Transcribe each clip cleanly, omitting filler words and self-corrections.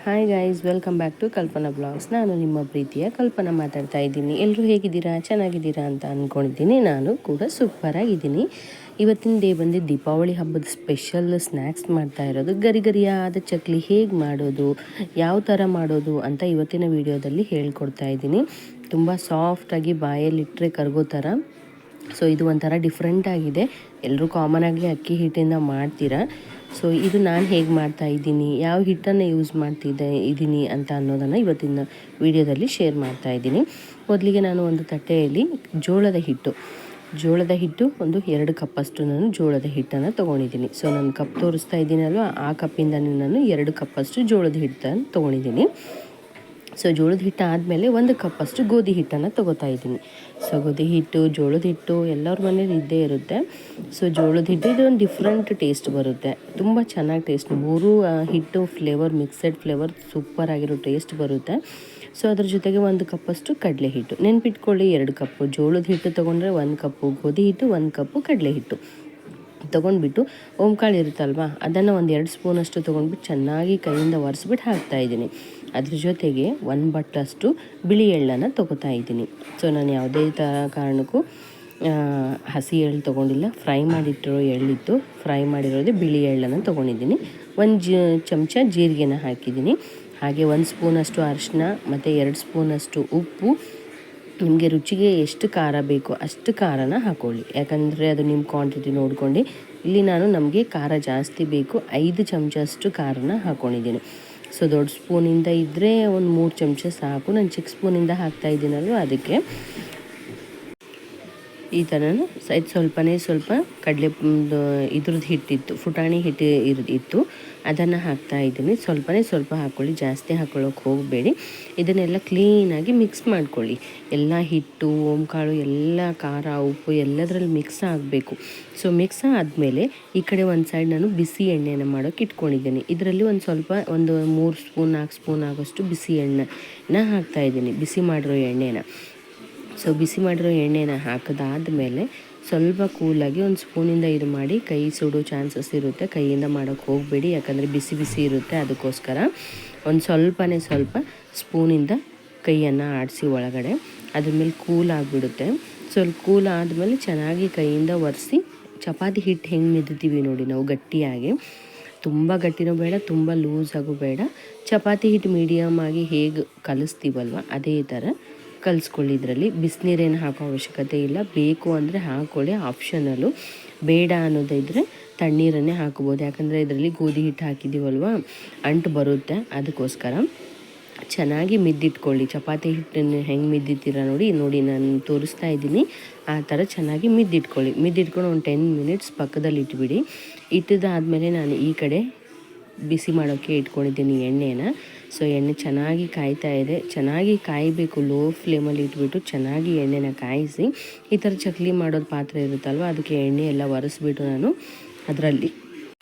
Hi guys, welcome back to Kalpana blogs. ನಾನು ನಿಮ್ಮ ಪ್ರೀತಿಯ ಕಲ್ಪನಾ ಮಾತಾಡ್ತಾ ಇದ್ದೀನಿ. ಎಲ್ಲರೂ ಹೇಗಿದ್ದೀರಾ, ಚೆನ್ನಾಗಿದ್ದೀರಾ ಅಂತ ಅಂದ್ಕೊಂಡಿದ್ದೀನಿ. ನಾನು ಕೂಡ ಸೂಪರಾಗಿದ್ದೀನಿ. ಇವತ್ತಿನ ಡೇ ಬಂದು ದೀಪಾವಳಿ ಹಬ್ಬದ ಸ್ಪೆಷಲ್ ಸ್ನ್ಯಾಕ್ಸ್ ಮಾಡ್ತಾ ಇರೋದು. ಗರಿಗರಿಯಾದ ಚಕ್ಲಿ ಹೇಗೆ ಮಾಡೋದು, ಯಾವ ಥರ ಮಾಡೋದು ಅಂತ ಇವತ್ತಿನ ವಿಡಿಯೋದಲ್ಲಿ ಹೇಳ್ಕೊಡ್ತಾ ಇದ್ದೀನಿ. ತುಂಬ ಸಾಫ್ಟಾಗಿ ಬಾಯಲ್ಲಿಟ್ಟರೆ ಕರಗೋ ಥರ. ಸೊ ಇದು ಒಂಥರ ಡಿಫ್ರೆಂಟ್ ಆಗಿದೆ. ಎಲ್ಲರೂ ಕಾಮನಾಗಿ ಅಕ್ಕಿ ಹಿಟ್ಟಿಂದ ಮಾಡ್ತೀರಾ. ಸೊ ಇದು ನಾನು ಹೇಗೆ ಮಾಡ್ತಾ ಇದ್ದೀನಿ, ಯಾವ ಹಿಟ್ಟನ್ನು ಯೂಸ್ ಇದ್ದೀನಿ ಅಂತ ಅನ್ನೋದನ್ನು ಇವತ್ತಿನ ವಿಡಿಯೋದಲ್ಲಿ ಶೇರ್ ಮಾಡ್ತಾ ಇದ್ದೀನಿ. ಮೊದಲಿಗೆ ನಾನು ಒಂದು ತಟ್ಟೆಯಲ್ಲಿ ಜೋಳದ ಹಿಟ್ಟು ಒಂದು 2 ಕಪ್ಪಷ್ಟು ನಾನು ಜೋಳದ ಹಿಟ್ಟನ್ನು ತೊಗೊಂಡಿದ್ದೀನಿ. ಸೊ ನಾನು ಕಪ್ ತೋರಿಸ್ತಾ ಇದ್ದೀನಲ್ವ, ಆ ಕಪ್ಪಿಂದನೇ ನಾನು 2 ಕಪ್ಪಷ್ಟು ಜೋಳದ ಹಿಟ್ಟನ್ನು ತೊಗೊಂಡಿದ್ದೀನಿ. ಸೊ ಜೋಳದ ಹಿಟ್ಟು ಆದಮೇಲೆ 1 ಕಪ್ಪಷ್ಟು ಗೋಧಿ ಹಿಟ್ಟನ್ನು ತೊಗೋತಾ ಇದ್ದೀನಿ. ಸೊ ಗೋಧಿ ಹಿಟ್ಟು, ಜೋಳದ ಹಿಟ್ಟು ಎಲ್ಲರ ಮನೇಲಿ ಇದ್ದೇ ಇರುತ್ತೆ. ಸೊ ಜೋಳದ ಹಿಟ್ಟು ಇದು ಒಂದು ಡಿಫ್ರೆಂಟ್ ಟೇಸ್ಟ್ ಬರುತ್ತೆ, ತುಂಬ ಚೆನ್ನಾಗಿ ಟೇಸ್ಟ್. 3 ಹಿಟ್ಟು ಫ್ಲೇವರ್, ಮಿಕ್ಸೆಡ್ ಫ್ಲೇವರ್ ಸೂಪರ್ ಆಗಿರೋ ಟೇಸ್ಟ್ ಬರುತ್ತೆ. ಸೊ ಅದ್ರ ಜೊತೆಗೆ 1 ಕಪ್ಪಷ್ಟು ಕಡಲೆ ಹಿಟ್ಟು. ನೆನ್ಪಿಟ್ಕೊಳ್ಳಿ, 2 ಕಪ್ಪು ಜೋಳದ ಹಿಟ್ಟು ತೊಗೊಂಡ್ರೆ 1 ಕಪ್ಪು ಗೋಧಿ ಹಿಟ್ಟು, 1 ಕಪ್ಪು ಕಡಲೆ ಹಿಟ್ಟು ತೊಗೊಂಡ್ಬಿಟ್ಟು ಓಂಕಾಳು ಇರುತ್ತಲ್ವ, ಅದನ್ನು ಒಂದು 2 ಸ್ಪೂನಷ್ಟು ತೊಗೊಂಡ್ಬಿಟ್ಟು ಚೆನ್ನಾಗಿ ಕೈಯಿಂದ ಒರೆಸ್ಬಿಟ್ಟು ಹಾಕ್ತಾಯಿದ್ದೀನಿ. ಅದ್ರ ಜೊತೆಗೆ 1 ಬಟ್ಲಷ್ಟು ಬಿಳಿ ಎಳ್ಳನ್ನು ತೊಗೋತಾ ಇದ್ದೀನಿ. ಸೊ ನಾನು ಯಾವುದೇ ಕಾರಣಕ್ಕೂ ಹಸಿ ಎಳ್ಳು ತೊಗೊಂಡಿಲ್ಲ, ಫ್ರೈ ಮಾಡಿಟ್ಟಿರೋ ಎಳ್ಳಿತ್ತು. ಫ್ರೈ ಮಾಡಿರೋದೇ ಬಿಳಿ ಎಳ್ಳನ್ನು ತೊಗೊಂಡಿದ್ದೀನಿ. 1 ಚಮಚ ಜೀರಿಗೆನ ಹಾಕಿದ್ದೀನಿ. ಹಾಗೆ 1 ಸ್ಪೂನಷ್ಟು ಅರಿಶಿನ ಮತ್ತು 2 ಸ್ಪೂನಷ್ಟು ಉಪ್ಪು. ನಿಮಗೆ ರುಚಿಗೆ ಎಷ್ಟು ಖಾರ ಬೇಕೋ ಅಷ್ಟು ಖಾರನ ಹಾಕ್ಕೊಳ್ಳಿ, ಯಾಕಂದರೆ ಅದು ನಿಮ್ಮ ಕ್ವಾಂಟಿಟಿ ನೋಡ್ಕೊಂಡು. ಇಲ್ಲಿ ನಮಗೆ ಖಾರ ಜಾಸ್ತಿ ಬೇಕು, 5 ಚಮಚಷ್ಟು ಖಾರನ ಹಾಕ್ಕೊಂಡಿದ್ದೀನಿ. ಸೊ ದೊಡ್ಡ ಸ್ಪೂನಿಂದ ಇದ್ದರೆ ಒಂದು 3 ಚಮಚ ಸಾಕು. ನಾನು ಚಿಕ್ಕ ಸ್ಪೂನಿಂದ ಹಾಕ್ತಾಯಿದ್ದೀನಲ್ವ, ಅದಕ್ಕೆ ಈ ಥರನೂ ಸ್ವಲ್ಪ ಕಡಲೆ ಇದ್ರದ್ದು ಹಿಟ್ಟಿತ್ತು, ಫುಟಾಣಿ ಹಿಟ್ಟು ಇತ್ತು, ಅದನ್ನು ಹಾಕ್ತಾಯಿದ್ದೀನಿ. ಸ್ವಲ್ಪ ಹಾಕ್ಕೊಳ್ಳಿ, ಜಾಸ್ತಿ ಹಾಕ್ಕೊಳ್ಳೋಕೆ ಹೋಗಬೇಡಿ. ಇದನ್ನೆಲ್ಲ ಕ್ಲೀನಾಗಿ ಮಿಕ್ಸ್ ಮಾಡ್ಕೊಳ್ಳಿ. ಎಲ್ಲ ಹಿಟ್ಟು, ಓಂಕಾಳು ಎಲ್ಲ ಖಾರ, ಉಪ್ಪು ಎಲ್ಲದರಲ್ಲಿ ಮಿಕ್ಸ್ ಆಗಬೇಕು. ಸೊ ಮಿಕ್ಸ್ ಆದಮೇಲೆ ಈ ಕಡೆ ಒಂದು ಸೈಡ್ ನಾನು ಬಿಸಿ ಎಣ್ಣೆನ ಮಾಡೋಕೆ ಇಟ್ಕೊಂಡಿದ್ದೀನಿ. ಇದರಲ್ಲಿ ಒಂದು 3 ಸ್ಪೂನ್ 4 ಸ್ಪೂನ್ ಆಗೋಷ್ಟು ಬಿಸಿ ಎಣ್ಣೆನ ಹಾಕ್ತಾಯಿದ್ದೀನಿ, ಬಿಸಿ ಮಾಡಿರೋ ಎಣ್ಣೆನ. ಸೊ ಬಿಸಿ ಮಾಡಿರೋ ಎಣ್ಣೆನ ಹಾಕಿದಾದ್ಮೇಲೆ ಸ್ವಲ್ಪ ಕೂಲಾಗಿ ಒಂದು ಸ್ಪೂನಿಂದ ಇದು ಮಾಡಿ, ಕೈ ಸುಡೋ ಚಾನ್ಸಸ್ ಇರುತ್ತೆ, ಕೈಯಿಂದ ಮಾಡೋಕ್ಕೆ ಹೋಗಬೇಡಿ, ಯಾಕಂದರೆ ಬಿಸಿ ಇರುತ್ತೆ. ಅದಕ್ಕೋಸ್ಕರ ಒಂದು ಸ್ವಲ್ಪ ಸ್ಪೂನಿಂದ ಕೈಯನ್ನು ಆಡಿಸಿ ಒಳಗಡೆ, ಅದ್ರ ಮೇಲೆ ಕೂಲ್ ಆಗಿಬಿಡುತ್ತೆ. ಸ್ವಲ್ಪ ಕೂಲ್ ಆದಮೇಲೆ ಚೆನ್ನಾಗಿ ಕೈಯಿಂದ ಒರೆಸಿ, ಚಪಾತಿ ಹಿಟ್ಟು ಹೆಂಗೆ ಮಿದ್ತೀವಿ ನೋಡಿ ನಾವು ಗಟ್ಟಿಯಾಗಿ, ತುಂಬ ಗಟ್ಟಿನೂ ಬೇಡ, ತುಂಬ ಲೂಸಾಗೂ ಬೇಡ. ಚಪಾತಿ ಹಿಟ್ಟು ಮೀಡಿಯಮ್ ಆಗಿ ಹೇಗೆ ಕಲಿಸ್ತೀವಲ್ವ ಅದೇ ಥರ ಕಲಿಸ್ಕೊಳ್ಳಿ. ಇದರಲ್ಲಿ ಬಿಸಿನೀರೇನು ಹಾಕೋ ಅವಶ್ಯಕತೆ ಇಲ್ಲ, ಬೇಕು ಅಂದರೆ ಹಾಕ್ಕೊಳ್ಳಿ, ಆಪ್ಷನಲ್ಲು. ಬೇಡ ಅನ್ನೋದಿದ್ದರೆ ತಣ್ಣೀರನ್ನೇ ಹಾಕ್ಬೋದು, ಯಾಕಂದರೆ ಇದರಲ್ಲಿ ಗೋಧಿ ಹಿಟ್ಟು ಹಾಕಿದ್ದೀವಲ್ವ, ಅಂಟು ಬರುತ್ತೆ. ಅದಕ್ಕೋಸ್ಕರ ಚೆನ್ನಾಗಿ ಮಿದ್ದಿಟ್ಕೊಳ್ಳಿ. ಚಪಾತಿ ಹಿಟ್ಟನ್ನು ಹೆಂಗೆ ಮಿದ್ದಿತ್ತೀರ ನೋಡಿ ನಾನು ತೋರಿಸ್ತಾ ಇದ್ದೀನಿ, ಆ ಥರ ಚೆನ್ನಾಗಿ ಮಿದ್ದಿಟ್ಕೊಂಡು ಒಂದು 10 ಮಿನಿಟ್ಸ್ ಪಕ್ಕದಲ್ಲಿ ಇಟ್ಬಿಡಿ. ಇಟ್ಟಿದ್ದಾದಮೇಲೆ ನಾನು ಈ ಕಡೆ ಬಿಸಿ ಮಾಡೋಕ್ಕೆ ಇಟ್ಕೊಂಡಿದ್ದೀನಿ ಎಣ್ಣೆನ. ಸೊ ಎಣ್ಣೆ ಚೆನ್ನಾಗಿ ಕಾಯ್ತಾ ಇದೆ, ಚೆನ್ನಾಗಿ ಕಾಯಬೇಕು. ಲೋ ಫ್ಲೇಮಲ್ಲಿ ಇಟ್ಬಿಟ್ಟು ಚೆನ್ನಾಗಿ ಎಣ್ಣೆನ ಕಾಯಿಸಿ, ಈ ಥರ ಚಕ್ಲಿ ಮಾಡೋದು ಪಾತ್ರೆ ಇರುತ್ತಲ್ವ, ಅದಕ್ಕೆ ಎಣ್ಣೆ ಎಲ್ಲ ಒರೆಸ್ಬಿಟ್ಟು ನಾನು ಅದರಲ್ಲಿ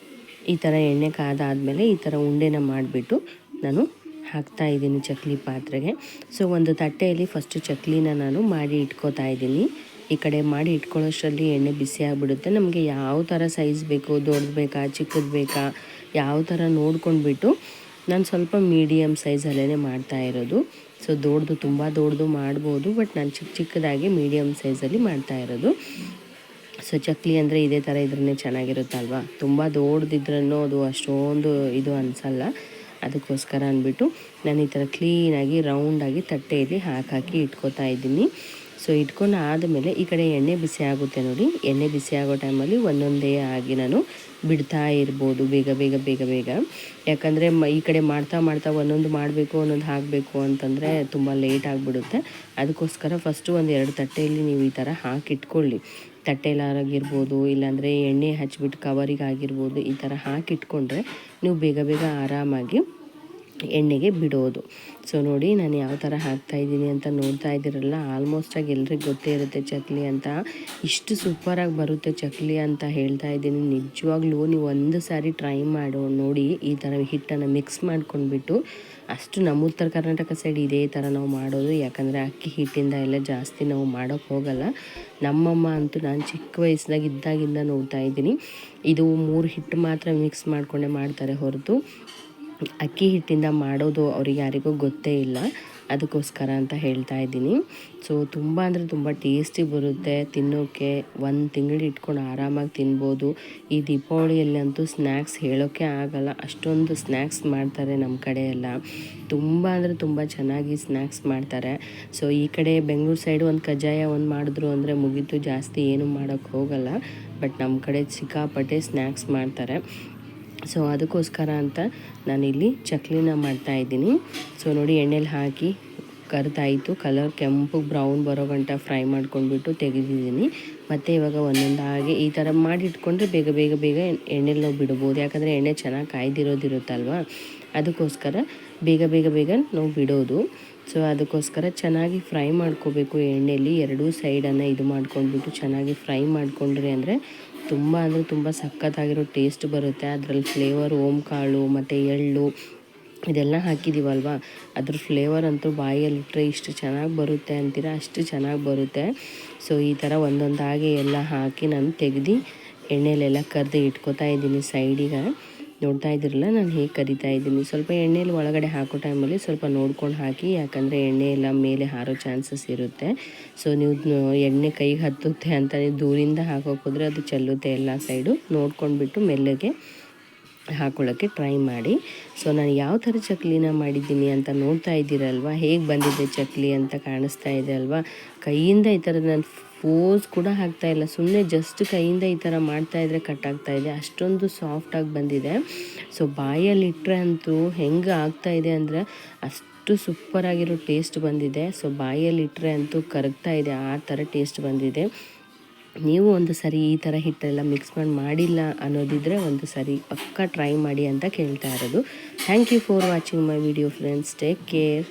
ಈ ಥರ ಎಣ್ಣೆ ಕಾದಾದಮೇಲೆ ಈ ಥರ ಉಂಡೆನ ಮಾಡಿಬಿಟ್ಟು ನಾನು ಹಾಕ್ತಾಯಿದ್ದೀನಿ ಚಕ್ಲಿ ಪಾತ್ರೆಗೆ. ಸೊ ಒಂದು ತಟ್ಟೆಯಲ್ಲಿ ಫಸ್ಟು ಚಕ್ಲಿನ ನಾನು ಮಾಡಿ ಇಟ್ಕೋತಾ ಇದ್ದೀನಿ. ಈ ಕಡೆ ಮಾಡಿ ಇಟ್ಕೊಳ್ಳೋಷ್ಟರಲ್ಲಿ ಎಣ್ಣೆ ಬಿಸಿ ಆಗಿಬಿಡುತ್ತೆ. ನಮಗೆ ಯಾವ ಥರ ಸೈಜ್ ಬೇಕು, ದೊಡ್ಡದು ಬೇಕಾ ಚಿಕ್ಕದು ಬೇಕಾ, ಯಾವ ಥರ ನೋಡ್ಕೊಂಡ್ಬಿಟ್ಟು ನಾನು ಸ್ವಲ್ಪ ಮೀಡಿಯಮ್ ಸೈಜಲ್ಲೇ ಮಾಡ್ತಾ ಇರೋದು. ಸೊ ತುಂಬ ದೊಡ್ಡದು ಮಾಡ್ಬೋದು, ಬಟ್ ನಾನು ಚಿಕ್ಕದಾಗಿ ಮೀಡಿಯಮ್ ಸೈಜಲ್ಲಿ ಮಾಡ್ತಾ ಇರೋದು. ಸೊ ಚಕ್ಲಿ ಅಂದರೆ ಇದೇ ಥರ ಇದ್ರೇ ಚೆನ್ನಾಗಿರುತ್ತಲ್ವ, ತುಂಬ ದೊಡ್ಡದಿದ್ರೂ ಅದು ಅಷ್ಟೊಂದು ಇದು ಅನಿಸಲ್ಲ. ಅದಕ್ಕೋಸ್ಕರ ಅಂದ್ಬಿಟ್ಟು ನಾನು ಈ ಥರ ಕ್ಲೀನಾಗಿ ರೌಂಡಾಗಿ ತಟ್ಟೆಯಲ್ಲಿ ಹಾಕಿ ಇಟ್ಕೋತಾ ಇದ್ದೀನಿ. ಸೊ ಇಟ್ಕೊಂಡು ಆದಮೇಲೆ ಈ ಕಡೆ ಎಣ್ಣೆ ಬಿಸಿ ಆಗುತ್ತೆ ನೋಡಿ, ಎಣ್ಣೆ ಬಿಸಿ ಆಗೋ ಟೈಮಲ್ಲಿ ಒಂದೊಂದೇ ಆಗಿ ನಾನು ಬಿಡ್ತಾ ಇರ್ಬೋದು, ಬೇಗ. ಯಾಕಂದರೆ ಈ ಕಡೆ ಮಾಡ್ತಾ ಒಂದೊಂದು ಮಾಡಬೇಕು, ಒಂದೊಂದು ಹಾಕಬೇಕು ಅಂತಂದರೆ ತುಂಬ ಲೇಟ್ ಆಗಿಬಿಡುತ್ತೆ. ಅದಕ್ಕೋಸ್ಕರ ಫಸ್ಟು 1-2 ತಟ್ಟೆಯಲ್ಲಿ ನೀವು ಈ ಥರ ಹಾಕಿಟ್ಕೊಳ್ಳಿ. ತಟ್ಟೆಲಾಗಿರ್ಬೋದು, ಇಲ್ಲಾಂದರೆ ಎಣ್ಣೆ ಹಚ್ಬಿಟ್ಟು ಕವರಿಗಾಗಿರ್ಬೋದು, ಈ ಥರ ಹಾಕಿಟ್ಕೊಂಡ್ರೆ ನೀವು ಬೇಗ ಆರಾಮಾಗಿ ಎಣ್ಣೆಗೆ ಬಿಡೋದು. ಸೊ ನೋಡಿ ನಾನು ಯಾವ ಥರ ಹಾಕ್ತಾಯಿದ್ದೀನಿ ಅಂತ ನೋಡ್ತಾ ಇದ್ದೀರಲ್ಲ, ಆಲ್ಮೋಸ್ಟಾಗಿ ಎಲ್ರಿಗೂ ಗೊತ್ತೇ ಇರುತ್ತೆ ಚಕ್ಲಿ ಅಂತ. ಇಷ್ಟು ಸೂಪರಾಗಿ ಬರುತ್ತೆ ಚಕ್ಲಿ ಅಂತ ಹೇಳ್ತಾ ಇದ್ದೀನಿ. ನಿಜವಾಗ್ಲೂ ನೀವು ಒಂದು ಸಾರಿ ಟ್ರೈ ನೋಡಿ, ಈ ಥರ ಹಿಟ್ಟನ್ನು ಮಿಕ್ಸ್ ಮಾಡ್ಕೊಂಡ್ಬಿಟ್ಟು. ಅಷ್ಟು ನಮ್ಮ ಉತ್ತರ ಕರ್ನಾಟಕ ಸೈಡ್ ಇದೇ ಥರ ನಾವು ಮಾಡೋದು, ಯಾಕಂದರೆ ಅಕ್ಕಿ ಹಿಟ್ಟಿಂದ ಎಲ್ಲ ಜಾಸ್ತಿ ನಾವು ಮಾಡೋಕ್ಕೆ ಹೋಗಲ್ಲ. ನಮ್ಮಮ್ಮ ಅಂತೂ ನಾನು ಚಿಕ್ಕ ವಯಸ್ಸಿನಾಗ ಇದ್ದಾಗಿಂದ ನೋಡ್ತಾ ಇದ್ದೀನಿ, ಇದು 3 ಹಿಟ್ಟು ಮಾತ್ರ ಮಿಕ್ಸ್ ಮಾಡಿಕೊಂಡೇ ಮಾಡ್ತಾರೆ ಹೊರತು ಅಕ್ಕಿ ಹಿಟ್ಟಿಂದ ಮಾಡೋದು ಅವ್ರಿಗೆ ಯಾರಿಗೂ ಗೊತ್ತೇ ಇಲ್ಲ, ಅದಕ್ಕೋಸ್ಕರ ಅಂತ ಹೇಳ್ತಾ ಇದ್ದೀನಿ. ಸೊ ತುಂಬ ಅಂದರೆ ತುಂಬ ಟೇಸ್ಟಿ ಬರುತ್ತೆ ತಿನ್ನೋಕ್ಕೆ, 1 ತಿಂಗಳು ಇಟ್ಕೊಂಡು ಆರಾಮಾಗಿ ತಿನ್ಬೋದು. ಈ ದೀಪಾವಳಿಯಲ್ಲಂತೂ ಸ್ನ್ಯಾಕ್ಸ್ ಹೇಳೋಕ್ಕೆ ಆಗಲ್ಲ, ಅಷ್ಟೊಂದು ಸ್ನ್ಯಾಕ್ಸ್ ಮಾಡ್ತಾರೆ ನಮ್ಮ ಕಡೆ ಎಲ್ಲ. ತುಂಬ ಅಂದರೆ ತುಂಬ ಚೆನ್ನಾಗಿ ಸ್ನ್ಯಾಕ್ಸ್ ಮಾಡ್ತಾರೆ. ಸೊ ಈ ಕಡೆ ಬೆಂಗಳೂರು ಸೈಡು ಒಂದು ಕಜ್ಜಾಯ ಒಂದು ಮಾಡಿದ್ರು ಅಂದರೆ ಮುಗೀತು, ಜಾಸ್ತಿ ಏನು ಮಾಡೋಕ್ಕೆ ಹೋಗಲ್ಲ. ಬಟ್ ನಮ್ಮ ಕಡೆ ಸಿಕ್ಕಾಪಟ್ಟೆ ಸ್ನ್ಯಾಕ್ಸ್ ಮಾಡ್ತಾರೆ. ಸೊ ಅದಕ್ಕೋಸ್ಕರ ಅಂತ ನಾನಿಲ್ಲಿ ಚಕ್ಲಿನ ಮಾಡ್ತಾಯಿದ್ದೀನಿ. ಸೊ ನೋಡಿ, ಎಣ್ಣೆಲಿ ಹಾಕಿ ಕರಿತಾಯಿತು, ಕಲರ್ ಕೆಂಪು ಬ್ರೌನ್ ಬರೋ ಗಂಟ ಫ್ರೈ ಮಾಡ್ಕೊಂಡ್ಬಿಟ್ಟು ತೆಗೆದಿದ್ದೀನಿ. ಮತ್ತು ಇವಾಗ ಒಂದೊಂದಾಗಿ ಈ ಥರ ಮಾಡಿಟ್ಕೊಂಡ್ರೆ ಬೇಗ ಬೇಗ ಬೇಗ ಎಣ್ಣೆಲಿ ನಾವು ಬಿಡ್ಬೋದು. ಯಾಕಂದರೆ ಎಣ್ಣೆ ಚೆನ್ನಾಗಿ ಕಾಯ್ದಿರೋದಿರುತ್ತಲ್ವ, ಅದಕ್ಕೋಸ್ಕರ ಬೇಗ ಬೇಗ ಬೇಗ ನಾವು ಬಿಡೋದು. ಸೊ ಅದಕ್ಕೋಸ್ಕರ ಚೆನ್ನಾಗಿ ಫ್ರೈ ಮಾಡ್ಕೋಬೇಕು ಎಣ್ಣೆಯಲ್ಲಿ, ಎರಡೂ ಸೈಡನ್ನು ಇದು ಮಾಡ್ಕೊಂಡ್ಬಿಟ್ಟು ಚೆನ್ನಾಗಿ ಫ್ರೈ ಮಾಡಿಕೊಂಡ್ರೆ ಅಂದರೆ ತುಂಬ ಅಂದರೆ ತುಂಬ ಸಖತ್ತಾಗಿರೋ ಟೇಸ್ಟ್ ಬರುತ್ತೆ. ಅದರಲ್ಲಿ ಫ್ಲೇವರ್ ಓಂಕಾಳು ಮತ್ತು ಎಳ್ಳು ಇದೆಲ್ಲ ಹಾಕಿದ್ದೀವಲ್ವ, ಅದ್ರ ಫ್ಲೇವರ್ ಅಂತೂ ಬಾಯಲ್ಲಿಟ್ಟರೆ ಇಷ್ಟು ಚೆನ್ನಾಗಿ ಬರುತ್ತೆ ಅಂತೀರ, ಅಷ್ಟು ಚೆನ್ನಾಗಿ ಬರುತ್ತೆ. ಸೊ ಈ ಥರ ಒಂದೊಂದಾಗಿ ಎಲ್ಲ ಹಾಕಿ ನಾನು ತೆಗೆದು ಎಣ್ಣೆಲೆಲ್ಲ ಕರೆದು ಇಟ್ಕೋತಾ ಇದ್ದೀನಿ ಸೈಡಿಗೆ. ನೋಡ್ತಾ ಇದ್ದೀರಲ್ಲ ನಾನು ಹೇಗೆ ಕರಿತಾ ಇದ್ದೀನಿ. ಸ್ವಲ್ಪ ಎಣ್ಣೆಯಲ್ಲಿ ಒಳಗಡೆ ಹಾಕೋ ಟೈಮಲ್ಲಿ ಸ್ವಲ್ಪ ನೋಡ್ಕೊಂಡು ಹಾಕಿ, ಯಾಕಂದರೆ ಎಣ್ಣೆ ಎಲ್ಲ ಮೇಲೆ ಹಾರೋ ಚಾನ್ಸಸ್ ಇರುತ್ತೆ. ಸೊ ನೀವು ಎಣ್ಣೆ ಕೈಗೆ ಹತ್ತುತ್ತೆ ಅಂತ ನೀವು ದೂರಿಂದ ಹಾಕೋಕೆ ಹೋದರೆ ಅದು ಚೆಲ್ಲುತ್ತೆ ಎಲ್ಲ ಸೈಡು. ನೋಡ್ಕೊಂಡ್ಬಿಟ್ಟು ಮೆಲ್ಲಗೆ ಹಾಕೊಳ್ಳೋಕ್ಕೆ ಟ್ರೈ ಮಾಡಿ. ಸೊ ನಾನು ಯಾವ ಥರ ಚಕ್ಲಿನ ಮಾಡಿದ್ದೀನಿ ಅಂತ ನೋಡ್ತಾ ಇದ್ದೀರಲ್ವ, ಹೇಗೆ ಬಂದಿದೆ ಚಕ್ಲಿ ಅಂತ ಕಾಣಿಸ್ತಾ ಇದೆ ಅಲ್ವಾ. ಕೈಯಿಂದ ಈ ಥರ ನಾನು ಫೋರ್ಸ್ ಕೂಡ ಹಾಕ್ತಾಯಿಲ್ಲ, ಸುಮ್ಮನೆ ಜಸ್ಟ್ ಕೈಯಿಂದ ಈ ಥರ ಮಾಡ್ತಾಯಿದ್ರೆ ಕಟ್ಟಾಗ್ತಾಯಿದೆ, ಅಷ್ಟೊಂದು ಸಾಫ್ಟಾಗಿ ಬಂದಿದೆ. ಸೊ ಬಾಯಲ್ಲಿ ಇಟ್ಟರೆ ಅಂತೂ ಹೆಂಗೆ ಆಗ್ತಾಯಿದೆ ಅಂದರೆ ಅಷ್ಟು ಸೂಪರಾಗಿರೋ ಟೇಸ್ಟ್ ಬಂದಿದೆ. ಸೊ ಬಾಯಲ್ಲಿ ಇಟ್ಟರೆ ಅಂತೂ ಕರಗ್ತಾ ಇದೆ, ಆ ಥರ ಟೇಸ್ಟ್ ಬಂದಿದೆ. ನೀವು ಒಂದು ಸರಿ ಈ ಥರ ಹಿಟ್ಟೆಲ್ಲ ಮಿಕ್ಸ್ ಮಾಡಿಲ್ಲ ಅನ್ನೋದಿದ್ದರೆ ಒಂದು ಸರಿ ಪಕ್ಕ ಟ್ರೈ ಮಾಡಿ ಅಂತ ಕೇಳ್ತಾ ಇರೋದು. Thank you for watching my video friends, take care.